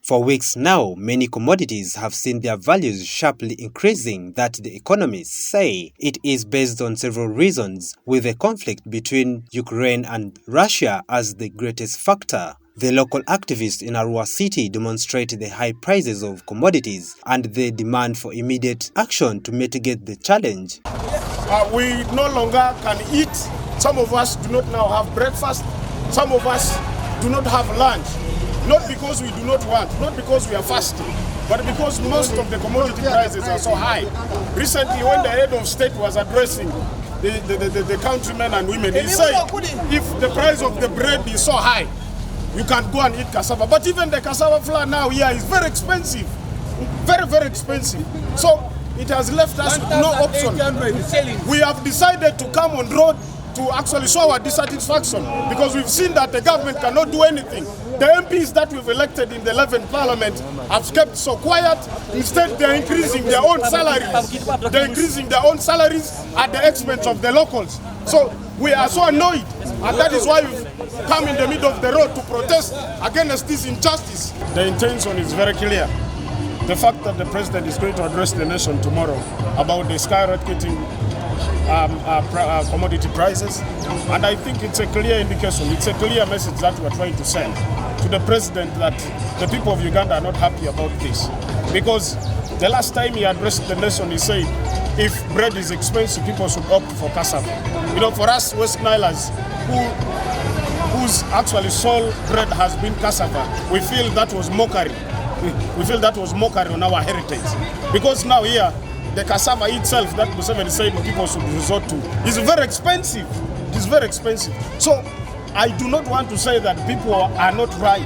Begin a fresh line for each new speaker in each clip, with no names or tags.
For weeks now, many commodities have seen their values sharply increasing that the economists say it is based on several reasons, with the conflict between Ukraine and Russia as the greatest factor. The local activists in Arua City demonstrate the high prices of commodities and the demand for immediate action to mitigate the challenge.
We no longer can eat. Some of us do not now have breakfast. Some of us do not have lunch. Not because we do not want, not because we are fasting, but because most of the commodity prices are so high. Recently, when the head of state was addressing the countrymen and women, he said, if the price of the bread is so high, you can go and eat cassava. But even the cassava flour now here is very expensive, very, very expensive. So it has left us with no option. We have decided to come on road to actually show our dissatisfaction because we've seen that the government cannot do anything. The MPs that we've elected in the 11th parliament have kept so quiet. Instead, they're increasing their own salaries. They're increasing their own salaries at the expense of the locals. So we are so annoyed, and that is why we've come in the middle of the road to protest against this injustice. The intention is very clear. The fact that the president is going to address the nation tomorrow about the skyrocketing commodity prices, and I think it's a clear indication, it's a clear message that we're trying to send to the president that the people of Uganda are not happy about this. Because the last time he addressed the nation, he said, if bread is expensive, people should opt for cassava. You know, for us West Nilers, whose actually sole bread has been cassava, we feel that was mockery. We feel that was mockery on our heritage. Because now here, the cassava itself that Museveni said people should resort to is very expensive. It is very expensive. So I do not want to say that people are not right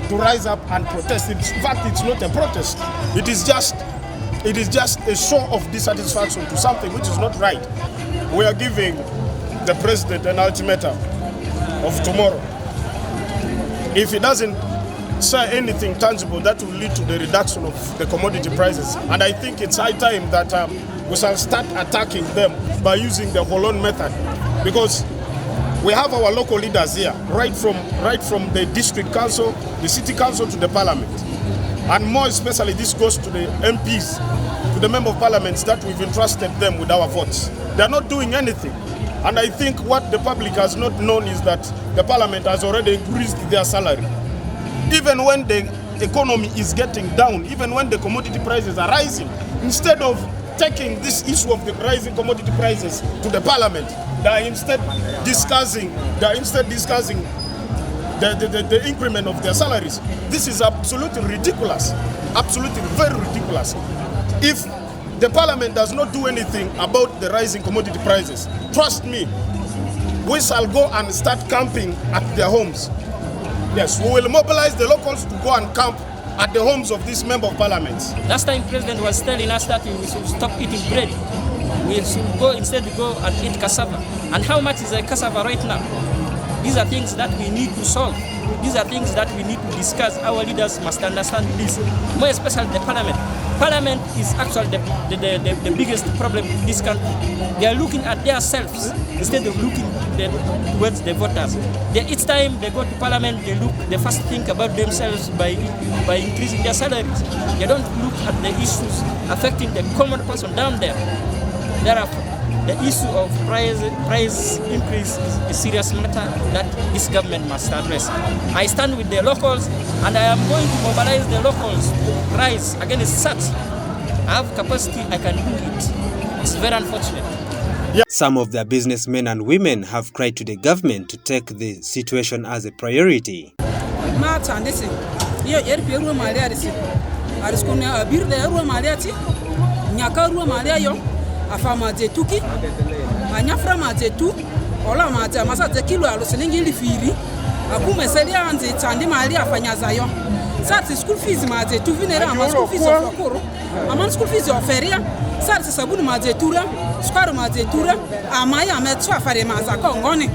to rise up and protest. In fact, it's not a protest. It is just a show of dissatisfaction to something which is not right. We are giving the president an ultimatum of tomorrow. If he doesn't say anything tangible that will lead to the reduction of the commodity prices, and I think it's high time that we shall start attacking them by using the Holon method, because we have our local leaders here, right from the district council, the city council to the parliament, and more especially this goes to the MPs, to the member of parliaments that we've entrusted them with our votes. They're not doing anything, and I think what the public has not known is that the parliament has already increased their salary. Even when the economy is getting down, even when the commodity prices are rising, instead of taking this issue of the rising commodity prices to the parliament, they are instead discussing the increment of their salaries. This is absolutely ridiculous, absolutely very ridiculous. If the parliament does not do anything about the rising commodity prices, trust me, we shall go and start camping at their homes. Yes, we will mobilize the locals to go and camp at the homes of these member of parliaments.
Last time President was telling us that we should stop eating bread. We should instead go and eat cassava. And how much is a cassava right now? These are things that we need to solve. These are things that we need to discuss. Our leaders must understand this, more especially the parliament. Parliament is actually the biggest problem in this country. They are looking at themselves instead of looking towards the voters. Each time they go to parliament, they first think about themselves by increasing their salaries. They don't look at the issues affecting the common person down there. Therefore, the issue of price increase is a serious matter that this government must address. I stand with the locals, and I am going to mobilize the locals to rise against such. I have capacity, I can do it. It's very unfortunate.
Some of their businessmen and women have cried to the government to take the situation as a priority.
Afama zetuki anyafra mazetu ola maza masaze kilo aloselingi lifiri akumeselia anze tsandi mali afanyaza yo sati school fees mazetu vinera ama school fees ofakoro ama school fees oferia sati sabuni mazetura sukari mazetura ama ya metwa fare maza kongoni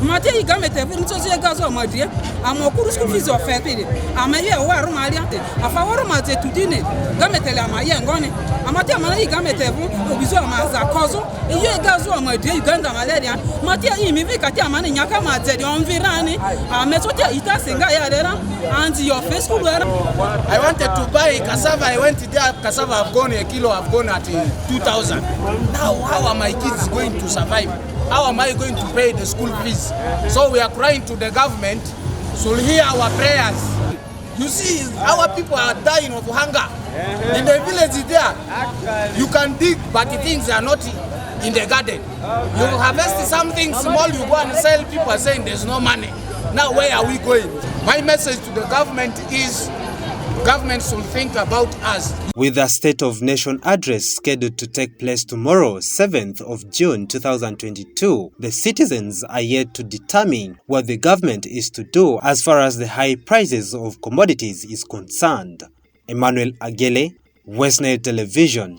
Mate igamete vunso je gazo madrie amokuru school fees ofete amaye waru maria afa waru mate tudine gamete la maye ngone amate amana igamete vu obizo amaza kozo iyo gazo madrie Uganda malaria mate imi vikati amana nyaka mate de onvirani amesotia itasenga ya dera and your face school.
I wanted to buy cassava. I went there, cassava have gone, a kilo have gone at 2,000. Now how are my kids going to survive? How am I going to pay the school fees? So we are crying to the government, so hear our prayers. You see, our people are dying of hunger. In the village there, you can dig, but the things are not in the garden. You harvest something small, you go and sell, people are saying there's no money. Now where are we going? My message to the government is, government should think about us.
With a State of Nation address scheduled to take place tomorrow, 7th of June 2022, the citizens are yet to determine what the government is to do as far as the high prices of commodities is concerned. Emmanuel Agele, West Nile Television.